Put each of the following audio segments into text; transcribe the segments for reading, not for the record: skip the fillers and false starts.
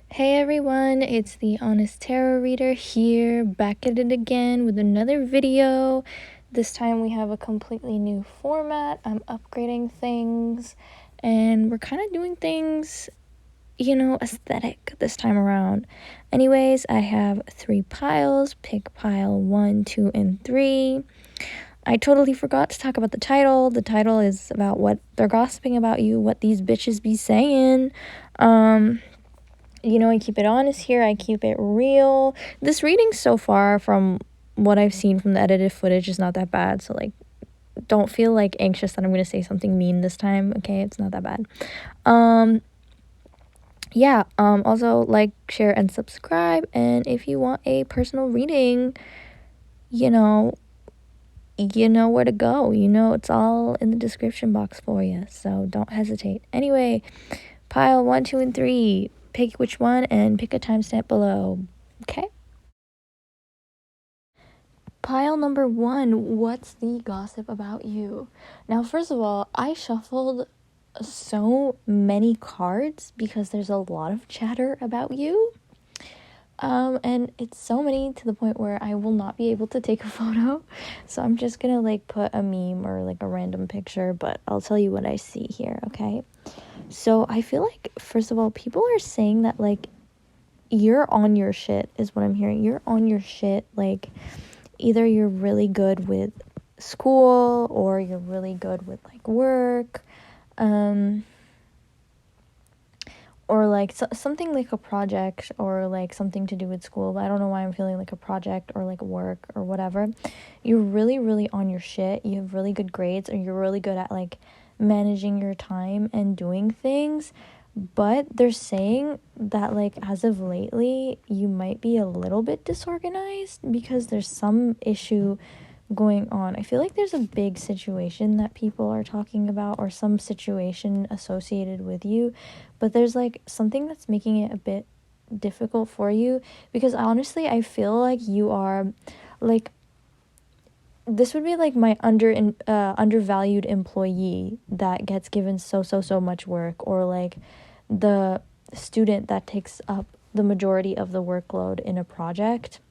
Hey everyone, it's the Honest Tarot Reader here, back at it again with another video. This time we have a completely new format. I'm upgrading things and we're kind of doing things, aesthetic this time around. Anyways, I have 3 piles. Pick pile 1, 2, and 3. I totally forgot to talk about the title. The title is about what they're gossiping about you, what these bitches be saying. I keep it honest here. I keep it real. This reading so far, from what I've seen from the edited footage, is not that bad. So, don't feel, anxious that I'm going to say something mean this time. Okay, it's not that bad. Also, share, and subscribe. And if you want a personal reading, you know where to go. It's all in the description box for you. So, don't hesitate. Anyway, pile 1, 2, and 3. Pick which one and pick a timestamp below. Okay? Pile number 1, what's the gossip about you? Now, first of all, I shuffled so many cards because there's a lot of chatter about you. And it's so many to the point where I will not be able to take a photo. So I'm just gonna put a meme or a random picture, but I'll tell you what I see here, okay? So I feel like, first of all, people are saying that you're on your shit is what I'm hearing. You're on your shit. Either you're really good with school or you're really good with work, or something like a project or something to do with school. But I don't know why I'm feeling like a project or work or whatever. You're really, really on your shit. You have really good grades, or you're really good at managing your time and doing things. But they're saying that as of lately you might be a little bit disorganized because there's some issue going on. I feel like there's a big situation that people are talking about, or some situation associated with you, but there's something that's making it a bit difficult for you, because honestly I feel like you are this would be my undervalued employee that gets given so much work, or the student that takes up the majority of the workload in a project.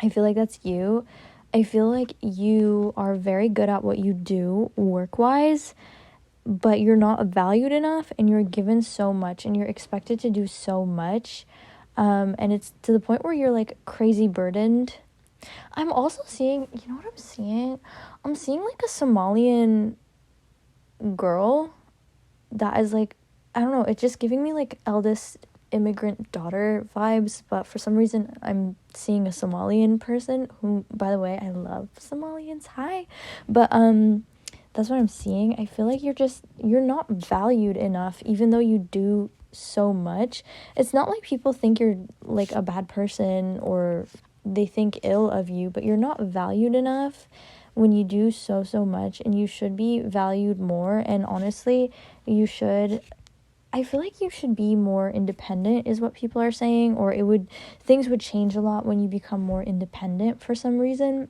I feel like that's you. I feel like you are very good at what you do work-wise, but you're not valued enough, and you're given so much, and you're expected to do so much, and it's to the point where you're crazy burdened. I'm also seeing, you know what I'm seeing? I'm seeing a Somalian girl that is I don't know, it's just giving me eldest immigrant daughter vibes, but for some reason I'm seeing a Somalian person, who, by the way, I love Somalians, hi, but that's what I'm seeing. I feel like you're not valued enough, even though you do so much. It's not like people think you're a bad person or they think ill of you, but you're not valued enough when you do so much, and you should be valued more. And honestly, I feel like you should be more independent, is what people are saying, or things would change a lot when you become more independent for some reason,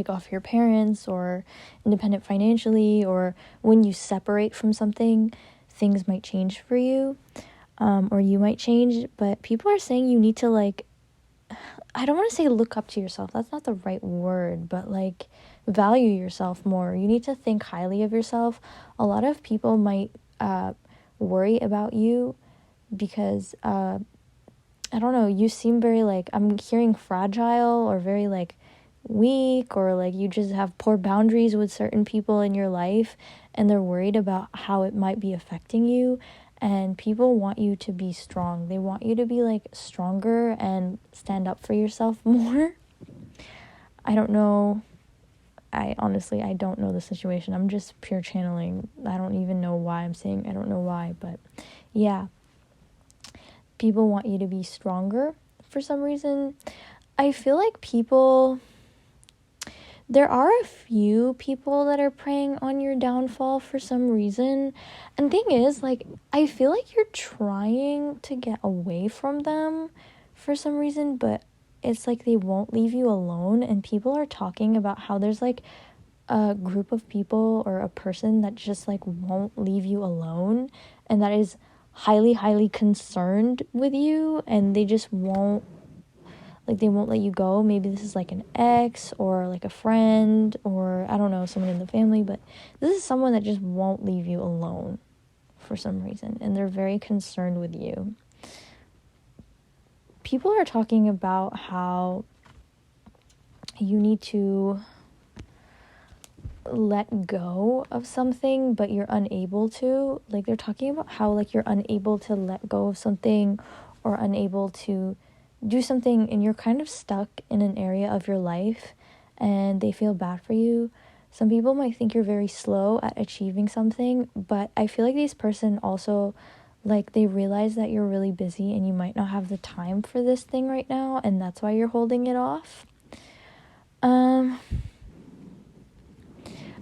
off your parents, or independent financially, or when you separate from something, things might change for you, or you might change. But people are saying you need to I don't want to say look up to yourself, that's not the right word, but value yourself more. You need to think highly of yourself. A lot of people might worry about you because I don't know, you seem very I'm hearing fragile, or very weak, or you just have poor boundaries with certain people in your life, and they're worried about how it might be affecting you. And people want you to be strong. They want you to be stronger and stand up for yourself more. I don't know. I don't know the situation. I'm just pure channeling. I don't even know why I'm saying I don't know why, but yeah. People want you to be stronger for some reason. I feel like there are a few people that are preying on your downfall for some reason. And thing is, I feel like you're trying to get away from them for some reason, but it's they won't leave you alone. And people are talking about how there's a group of people or a person that just won't leave you alone, and that is highly concerned with you, and they just won't, like, they won't let you go. Maybe this is like an ex or like a friend or I don't know, someone in the family, but this is someone that just won't leave you alone for some reason, and they're very concerned with you. People are talking about how you need to let go of something, but you're unable to. Like, they're talking about how, like, you're unable to let go of something or unable to do something, and you're kind of stuck in an area of your life, and they feel bad for you. Some people might think you're very slow at achieving something, but I feel like these person also, like, they realize that you're really busy and you might not have the time for this thing right now, and that's why you're holding it off.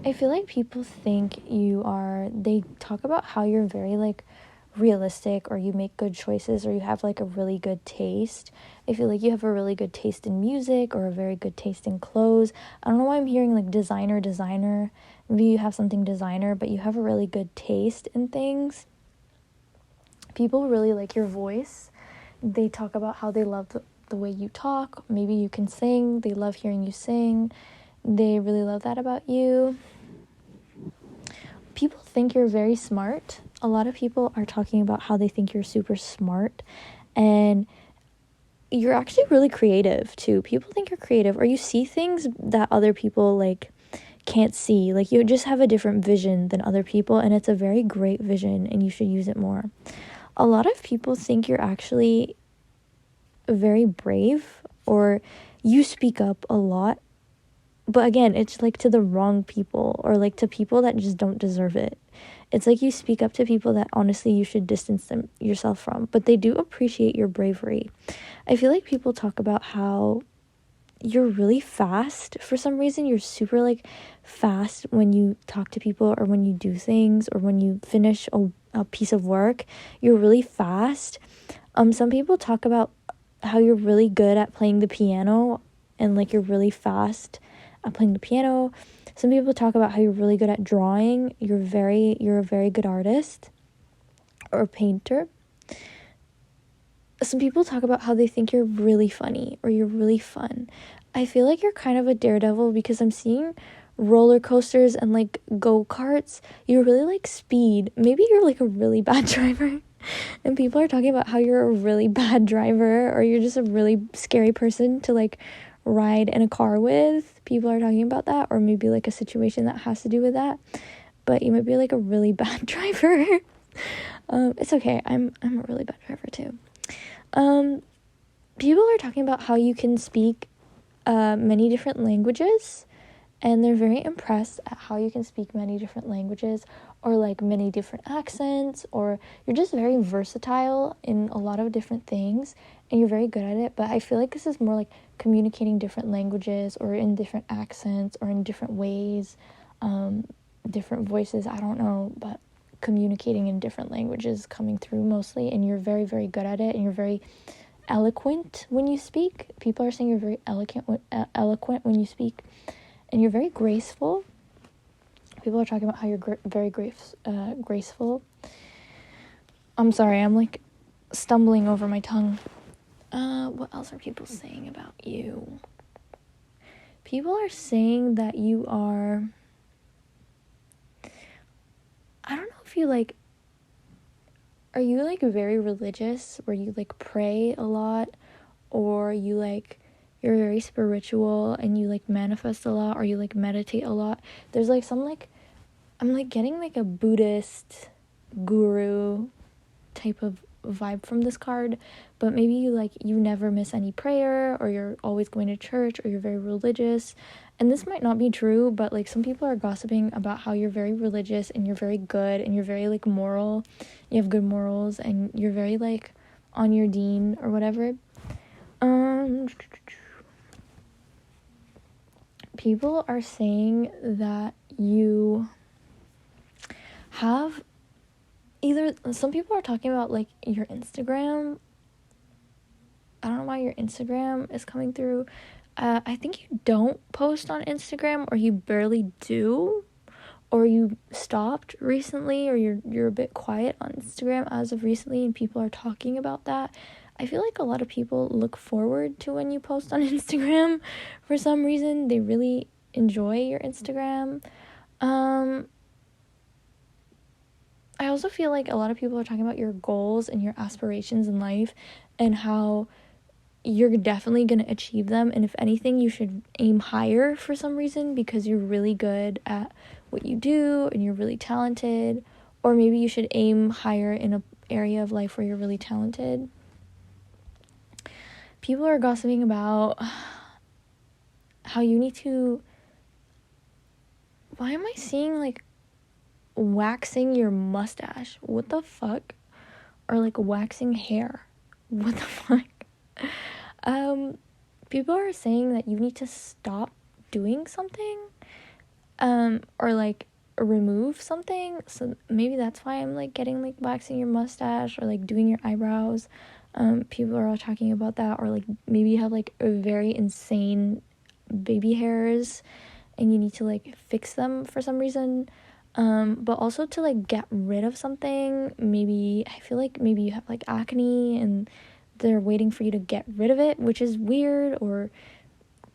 I feel like people think they talk about how you're very, like, realistic, or you make good choices, or you have, like, a really good taste. I feel like you have a really good taste in music, or a very good taste in clothes. I don't know why I'm hearing, like, designer. Maybe you have something designer, but you have a really good taste in things. People really like your voice. They talk about how they love the way you talk. Maybe you can sing. They love hearing you sing. They really love that about you. People think you're very smart. A lot of people are talking about how they think you're super smart, and you're actually really creative too. People think you're creative, or you see things that other people, like, can't see. Like, you just have a different vision than other people, and it's a very great vision, and you should use it more. A lot of people think you're actually very brave, or you speak up a lot. But again, it's, like, to the wrong people, or, like, to people that just don't deserve it. It's like you speak up to people that honestly you should distance yourself from, but they do appreciate your bravery. I feel like people talk about how you're really fast. For some reason, you're super, like, fast when you talk to people, or when you do things, or when you finish a piece of work. You're really fast. Some people talk about how you're really good at playing the piano, and, like, you're really fast at playing the piano. Some people talk about how you're really good at drawing. You're a very good artist or painter. Some people talk about how they think you're really funny, or you're really fun. I feel like you're kind of a daredevil, because I'm seeing roller coasters and, like, go-karts. You really like speed. Maybe you're, like, a really bad driver. And people are talking about how you're a really bad driver, or you're just a really scary person to, like, ride in a car with. People are talking about that, or maybe, like, a situation that has to do with that. But you might be, like, a really bad driver. It's okay. I'm a really bad driver too. People are talking about how you can speak many different languages, and they're very impressed at how you can speak many different languages, or, like, many different accents, or you're just very versatile in a lot of different things, and you're very good at it. But I feel like this is more like communicating different languages, or in different accents, or in different ways, different voices, I don't know, but communicating in different languages coming through mostly, and you're very, very good at it, and you're very eloquent when you speak. People are saying you're very eloquent when you speak, and you're very graceful. People are talking about how you're very graceful. I'm sorry, I'm, like, stumbling over my tongue. What else are people saying about you? People are saying that you are, I don't know if you, like, are you, like, very religious, where you, like, pray a lot, or you, like, you're very spiritual and you, like, manifest a lot, or you, like, meditate a lot. There's, like, some, like, I'm, like, getting, like, a Buddhist guru type of vibe from this card, but maybe you, like, you never miss any prayer, or you're always going to church, or you're very religious. And this might not be true, but, like, some people are gossiping about how you're very religious, and you're very good, and you're very, like, moral. You have good morals, and you're very, like, on your deen or whatever. People are saying that you have some people are talking about, like, your Instagram. I don't know why your Instagram is coming through. I think you don't post on Instagram, or you barely do, or you stopped recently, or you're a bit quiet on Instagram as of recently and people are talking about that, I feel like a lot of people look forward to when you post on Instagram for some reason. They really enjoy your Instagram. I also feel like a lot of people are talking about your goals and your aspirations in life and how you're definitely going to achieve them, and if anything you should aim higher for some reason because you're really good at what you do and you're really talented, or maybe you should aim higher in an area of life where you're really talented. People are gossiping about how you need to, why am I seeing like waxing your mustache? What the fuck? Or like waxing hair? What the fuck? People are saying that you need to stop doing something, or like remove something. So maybe that's why I'm like getting like waxing your mustache or like doing your eyebrows. People are all talking about that, or like maybe you have like a very insane baby hairs and you need to like fix them for some reason. But also to like get rid of something. Maybe I feel like maybe you have like acne and they're waiting for you to get rid of it, which is weird, or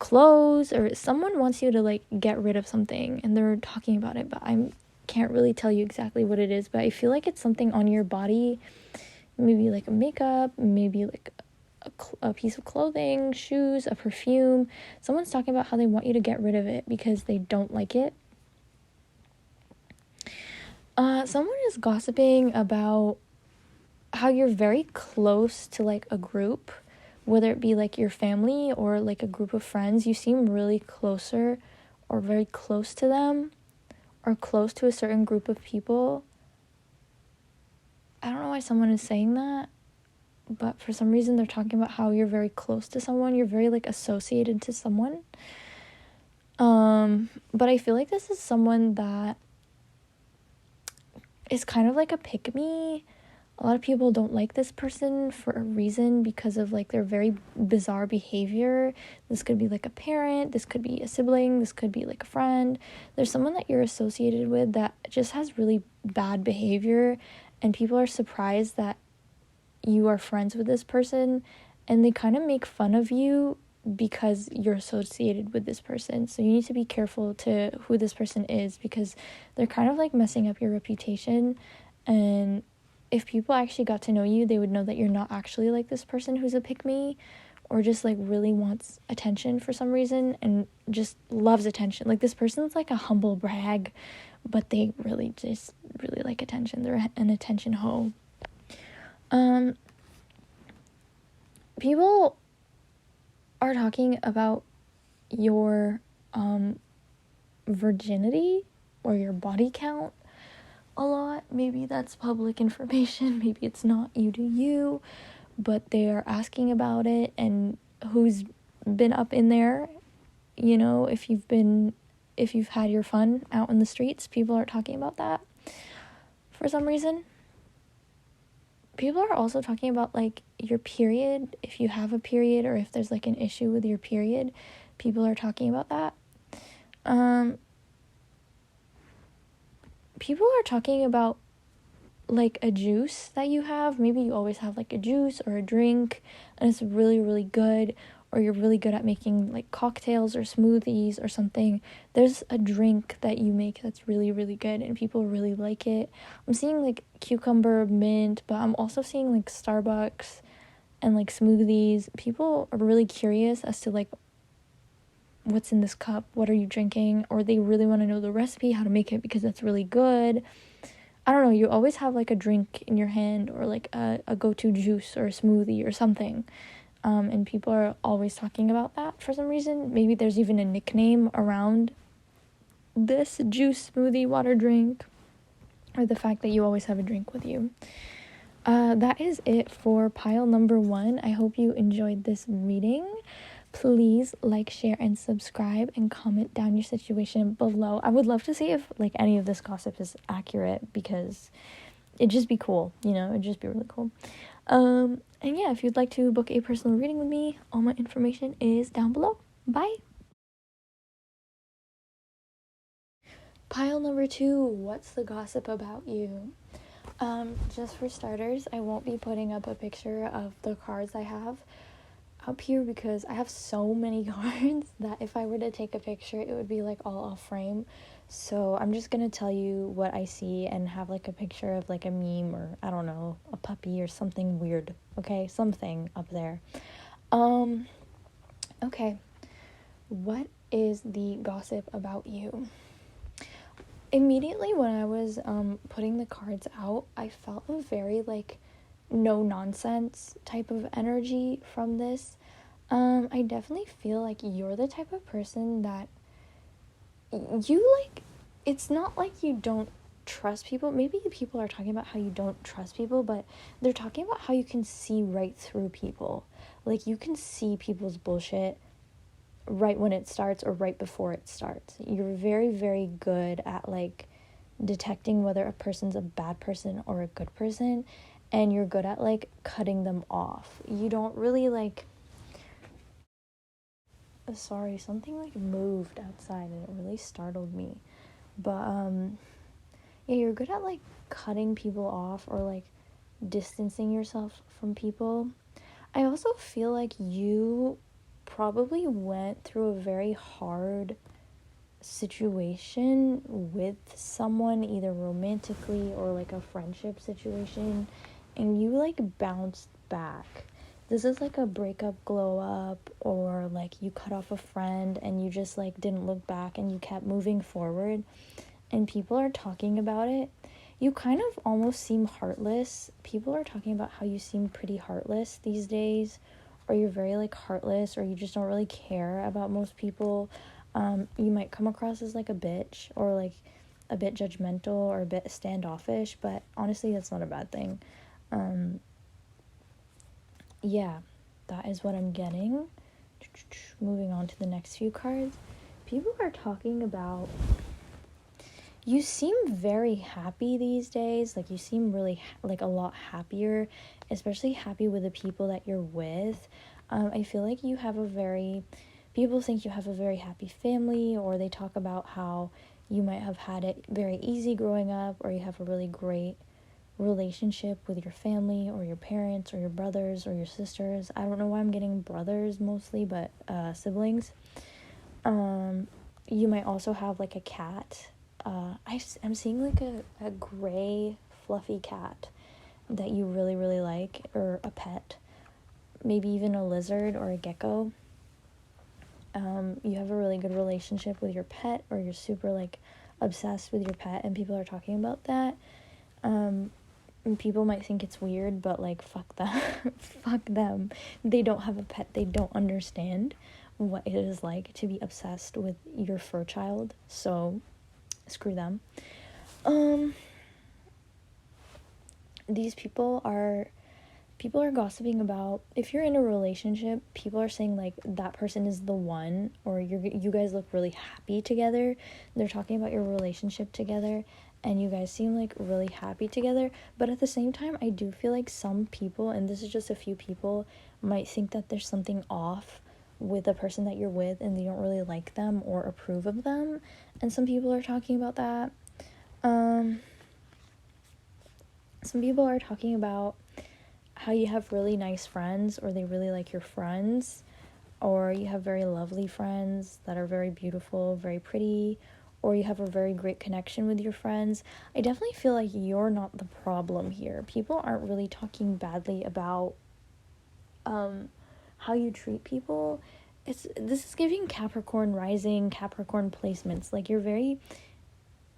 clothes, or someone wants you to like get rid of something and they're talking about it, but I can't really tell you exactly what it is, but I feel like it's something on your body, maybe like a makeup, maybe like a piece of clothing, shoes, a perfume. Someone's talking about how they want you to get rid of it because they don't like it. Someone is gossiping about how you're very close to like a group, whether it be like your family or like a group of friends. You seem really closer or very close to them or close to a certain group of people. I don't know why someone is saying that, but for some reason they're talking about how you're very close to someone. You're very like associated to someone. But I feel like this is someone that is kind of like a pick-me. A lot of people don't like this person for a reason because of like their very bizarre behavior. This could be like a parent, this could be a sibling, this could be like a friend. There's someone that you're associated with that just has really bad behavior, and people are surprised that you are friends with this person, and they kind of make fun of you because you're associated with this person. So you need to be careful to who this person is, because they're kind of like messing up your reputation. And if people actually got to know you, they would know that you're not actually like this person who's a pick-me or just like really wants attention for some reason and just loves attention. Like this person's like a humble brag, but they really just really like attention. They're an attention hoe. People are talking about your virginity or your body count a lot. Maybe that's public information, maybe it's not, you do you, but they are asking about it and who's been up in there. You know, if you've had your fun out in the streets, people are talking about that for some reason. People are also talking about like your period, if you have a period or if there's like an issue with your period. People are talking about that. People are talking about like a juice that you have. Maybe you always have like a juice or a drink and it's really, really good, or you're really good at making like cocktails or smoothies or something. There's a drink that you make that's really, really good and people really like it. I'm seeing like cucumber mint, but I'm also seeing like Starbucks and like smoothies. People are really curious as to like what's in this cup, what are you drinking, or they really want to know the recipe, how to make it, because that's really good. I don't know, you always have like a drink in your hand or like a go-to juice or a smoothie or something. And people are always talking about that for some reason. Maybe there's even a nickname around this juice, smoothie, water drink, or the fact that you always have a drink with you. That is it for pile number 1. I hope you enjoyed this reading. Please like, share, and subscribe, and comment down your situation below. I would love to see if like any of this gossip is accurate, because it'd just be cool, you know, it'd just be really cool. And yeah, if you'd like to book a personal reading with me, all my information is down below. Bye! Pile number 2, what's the gossip about you? Just for starters, I won't be putting up a picture of the cards I have up here because I have so many cards that if I were to take a picture, it would be like all off frame. So I'm just gonna tell you what I see and have like a picture of like a meme or I don't know, a puppy or something weird, okay? Something up there. Okay. What is the gossip about you? Immediately when I was putting the cards out, I felt a very like no nonsense type of energy from this. I definitely feel like you're the type of person that you like, it's not like you don't trust people. Maybe people are talking about how you don't trust people, but they're talking about how you can see right through people. Like you can see people's bullshit right when it starts or right before it starts. You're very, very good at like detecting whether a person's a bad person or a good person, and you're good at like cutting them off. You don't really like, sorry, something like moved outside and it really startled me. But yeah, you're good at like cutting people off or like distancing yourself from people. I also feel like you probably went through a very hard situation with someone, either romantically or like a friendship situation, and you like bounced back. This is like a breakup glow up, or like you cut off a friend and you just like didn't look back and you kept moving forward, and people are talking about it. You kind of almost seem heartless. People are talking about how you seem pretty heartless these days, or you're very like heartless, or you just don't really care about most people. You might come across as like a bitch, or like a bit judgmental, or a bit standoffish, but honestly that's not a bad thing. Yeah, that is what I'm getting. Moving on to the next few cards. People are talking about, you seem very happy these days. Like you seem really like a lot happier, especially happy with the people that you're with. I feel like you have a very, people think you have a very happy family, or they talk about how you might have had it very easy growing up, or you have a really great relationship with your family or your parents or your brothers or your sisters. I don't know why I'm getting brothers mostly, but siblings. You might also have like a cat. I'm seeing like a gray fluffy cat that you really, really like, or a pet. Maybe even a lizard or a gecko. You have a really good relationship with your pet, or you're super like obsessed with your pet, and people are talking about that. And people might think it's weird, but like fuck them. Fuck them. They don't have a pet. They don't understand what it is like to be obsessed with your fur child. So screw them. These people are gossiping about, if you're in a relationship, people are saying like that person is the one, or you guys look really happy together. They're talking about your relationship together, and you guys seem like really happy together. But at the same time, I do feel like some people, and this is just a few people, might think that there's something off with the person that you're with, and they don't really like them or approve of them. And some people are talking about that. Some people are talking about how you have really nice friends, or they really like your friends, or you have very lovely friends that are very beautiful, very pretty, or you have a very great connection with your friends. I definitely feel like you're not the problem here. People aren't really talking badly about how you treat people. This is giving Capricorn rising, Capricorn placements. Like you're very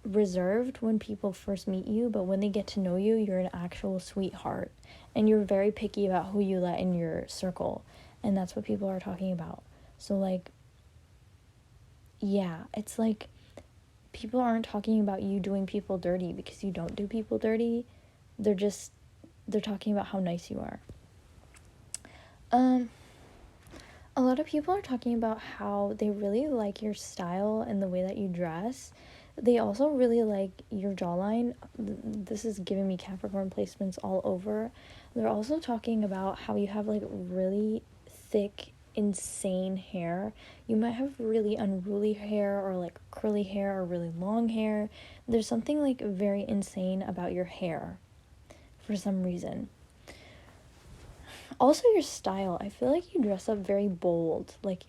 reserved when people first meet you, but when they get to know you, you're an actual sweetheart, and you're very picky about who you let in your circle, and that's what people are talking about. So like, yeah, it's like people aren't talking about you doing people dirty, because you don't do people dirty. They're talking about how nice you are. A lot of people are talking about how they really like your style and the way that you dress. They also really like your jawline. This is giving me Capricorn placements all over. They're also talking about how you have like really thick insane hair. You might have really unruly hair, or like curly hair, or really long hair. There's something like very insane about your hair for some reason. Also, your style. I feel like you dress up very bold. Like,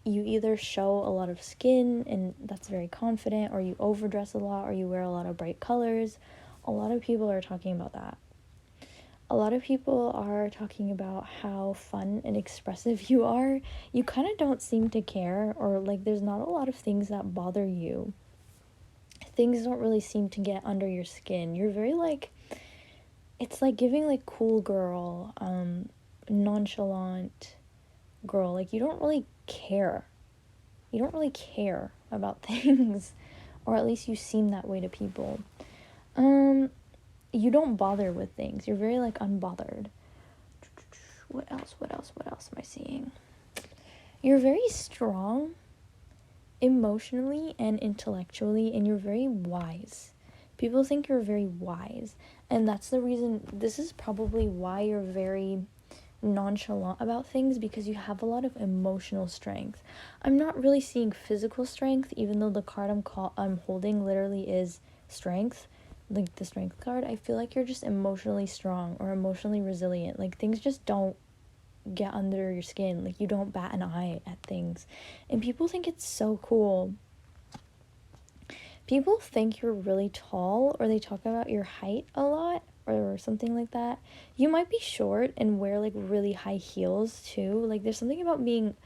you either show a lot of skin, and that's very confident, or you overdress a lot, or you wear a lot of bright colors. A lot of people are talking about that. A lot of people are talking about how fun and expressive you are. You kind of don't seem to care, or like there's not a lot of things that bother you. Things don't really seem to get under your skin. You're very like, it's like giving like cool girl, nonchalant girl. Like, you don't really care. You don't really care about things, or at least you seem that way to people. You don't bother with things. You're very like unbothered. What else am I seeing? You're very strong emotionally and intellectually, and you're very wise. People think you're very wise, and that's the reason. This is probably why you're very nonchalant about things, because you have a lot of emotional strength. I'm not really seeing physical strength, even though the card I'm holding literally is strength, like the strength card. I feel like you're just emotionally strong or emotionally resilient. Like, things just don't get under your skin. Like, you don't bat an eye at things, and people think it's so cool. People think you're really tall, or they talk about your height a lot, or something like that. You might be short and wear like really high heels too. Like, there's something about being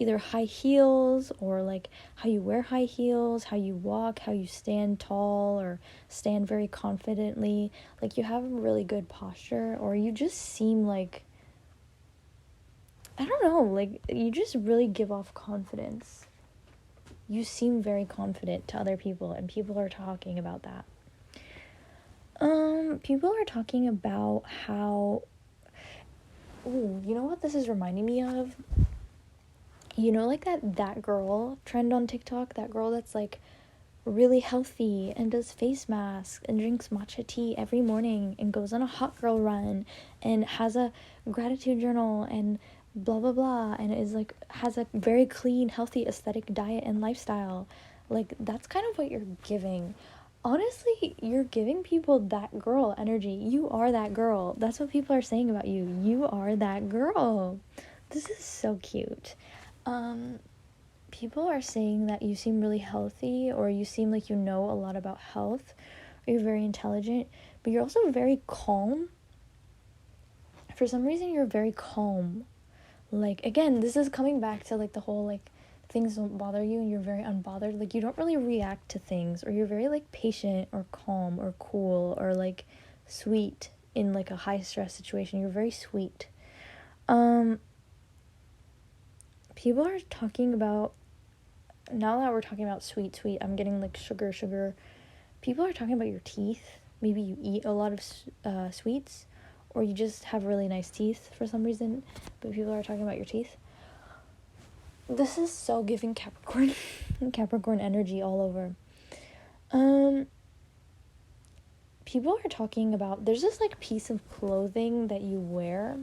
either high heels, or like how you wear high heels, how you walk, how you stand tall or stand very confidently. Like, you have a really good posture, or you just seem like, I don't know, like you just really give off confidence. You seem very confident to other people, and people are talking about that. People are talking about how, ooh, you know what this is reminding me of? You know, like that girl trend on TikTok, that girl that's like really healthy and does face masks and drinks matcha tea every morning and goes on a hot girl run and has a gratitude journal and blah blah blah, and is like, has a very clean, healthy, aesthetic diet and lifestyle. Like, that's kind of what you're giving. Honestly, you're giving people that girl energy. You are that girl. That's what people are saying about you. You are that girl. This is so cute. People are saying that you seem really healthy, or you seem like you know a lot about health, or you're very intelligent, but you're also very calm. For some reason, you're very calm. Like, again, this is coming back to like the whole like things don't bother you and you're very unbothered. Like, you don't really react to things, or you're very like patient or calm or cool or like sweet in like a high stress situation. You're very sweet. People are talking about, now that we're talking about sweet, I'm getting like sugar. People are talking about your teeth. Maybe you eat a lot of sweets, or you just have really nice teeth for some reason, but people are talking about your teeth. This is so giving Capricorn Capricorn energy all over. People are talking about, there's this like piece of clothing that you wear.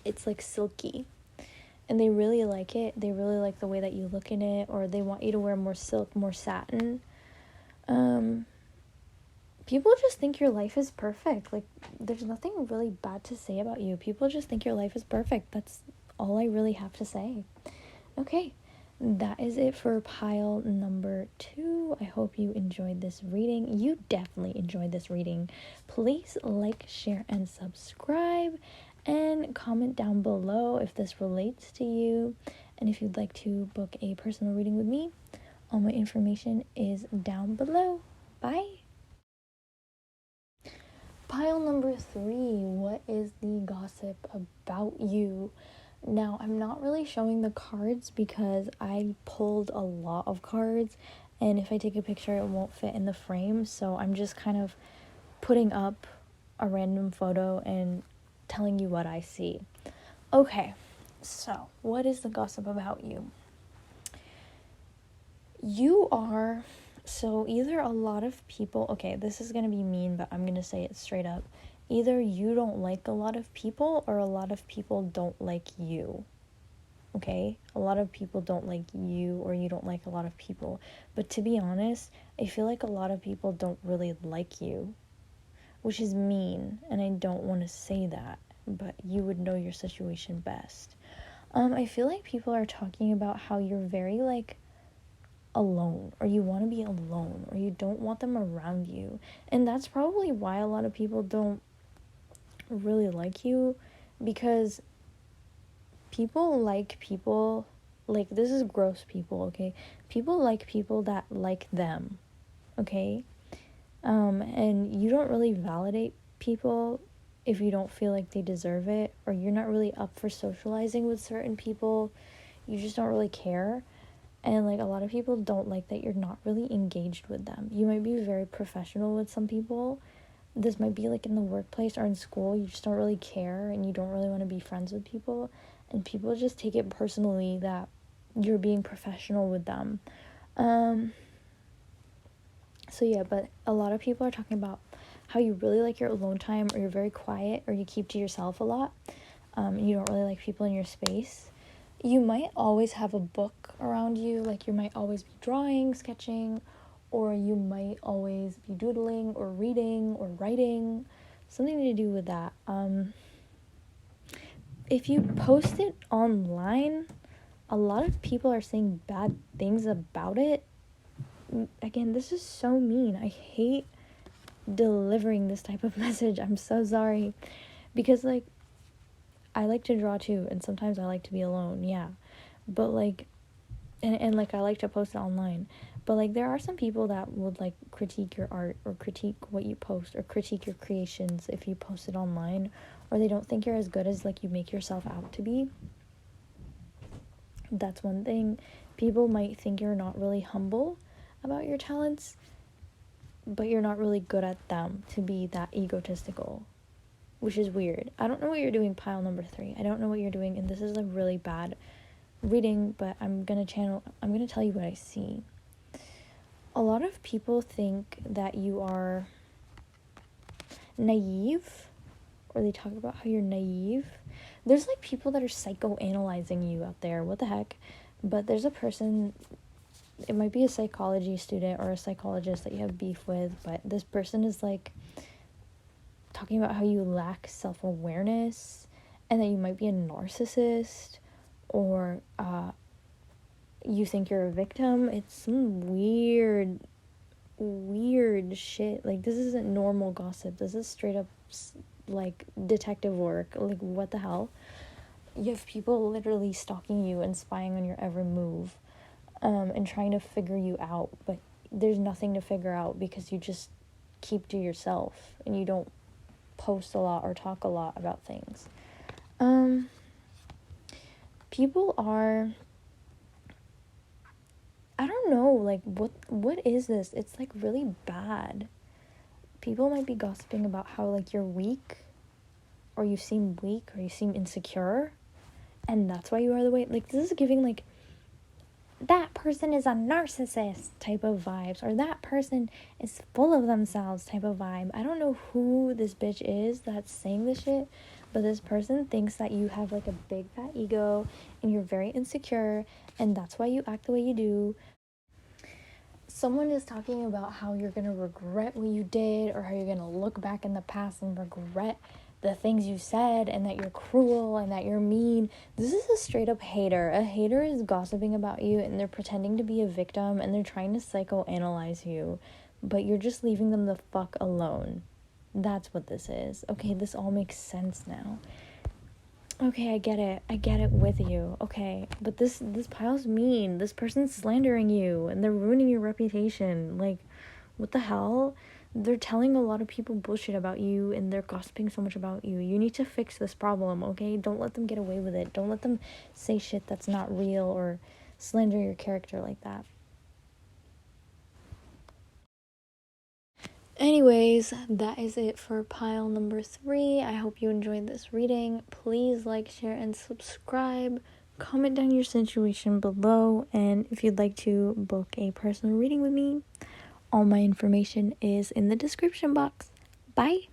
It's like silky, and they really like it. They really like the way that you look in it, or they want you to wear more silk, more satin. People just think your life is perfect. Like, there's nothing really bad to say about you. People just think your life is perfect. That's all I really have to say. Okay, that is it for pile number 2. I hope you enjoyed this reading. You definitely enjoyed this reading. Please like, share, and subscribe, and comment down below if this relates to you. And if you'd like to book a personal reading with me, all my information is down below. Bye. Pile number 3, what is the gossip about you? Now, I'm not really showing the cards because I pulled a lot of cards, and if I take a picture, it won't fit in the frame, so I'm just kind of putting up a random photo and telling you what I see. Okay, so what is the gossip about you? You are, so either a lot of people, okay, this is going to be mean, but I'm going to say it straight up. Either you don't like a lot of people, or a lot of people don't like you. okay? A lot of people don't like you, or you don't like a lot of people. But to be honest, I feel like a lot of people don't really like you, which is mean, and I don't want to say that, but you would know your situation best. I feel like people are talking about how you're very, like, alone, or you want to be alone, or you don't want them around you. And that's probably why a lot of people don't really like you, because people like people, like, this is gross, people, okay? People like people that like them, okay? And you don't really validate people if you don't feel like they deserve it, or you're not really up for socializing with certain people. You just don't really care. And, like, a lot of people don't like that you're not really engaged with them. You might be very professional with some people. This might be, like, in the workplace or in school. You just don't really care, and you don't really want to be friends with people. And people just take it personally that you're being professional with them. So yeah, but a lot of people are talking about how you really like your alone time, or you're very quiet, or you keep to yourself a lot. And you don't really like people in your space. You might always have a book around you, like you might always be drawing, sketching, or you might always be doodling or reading or writing, something to do with that. If you post it online, a lot of people are saying bad things about it. Again, this is so mean. I hate delivering this type of message. I'm so sorry. Because, like, I like to draw too, and sometimes I like to be alone, yeah. But, like, and like, I like to post it online. But, like, there are some people that would, like, critique your art, or critique what you post, or critique your creations if you post it online, or they don't think you're as good as, like, you make yourself out to be. That's one thing. People might think you're not really humble about your talents, but you're not really good at them to be that egotistical, which is weird. I don't know what you're doing, pile number 3. I don't know what you're doing, and this is a really bad reading, but I'm gonna tell you what I see. A lot of people think that you are naive, or they talk about how you're naive. There's, like, people that are psychoanalyzing you out there, what the heck? But there's a person, it might be a psychology student or a psychologist that you have beef with, but this person is, like, talking about how you lack self-awareness, and that you might be a narcissist, or you think you're a victim. It's some weird shit. Like, this isn't normal gossip. This is straight up, like, detective work. Like, what the hell? You have people literally stalking you and spying on your every move, and trying to figure you out, but there's nothing to figure out because you just keep to yourself, and you don't post a lot or talk a lot about things. People are, I don't know, like, what is this? It's, like, really bad. People might be gossiping about how, like, you're weak, or you seem weak, or you seem insecure, and that's why you are the way. Like, this is giving, like, that person is a narcissist type of vibes, or that person is full of themselves type of vibe. I don't know who this bitch is that's saying this shit, but this person thinks that you have, like, a big fat ego, and you're very insecure, and that's why you act the way you do. Someone is talking about how you're gonna regret what you did, or how you're gonna look back in the past and regret the things you said, and that you're cruel, and that you're mean. This is a straight up hater. A hater is gossiping about you, and they're pretending to be a victim, and they're trying to psychoanalyze you, but you're just leaving them the fuck alone. That's what this is. Okay, this all makes sense now. Okay, I get it with you. Okay, but this pile's mean. This person's slandering you, and they're ruining your reputation. Like, what the hell? They're telling a lot of people bullshit about you, and they're gossiping so much about you. You need to fix this problem, okay? Don't let them get away with it. Don't let them say shit that's not real, or slander your character like that. Anyways, that is it for pile number 3. I hope you enjoyed this reading. Please like, share, and subscribe. Comment down your situation below, and if you'd like to book a personal reading with me, all my information is in the description box. Bye!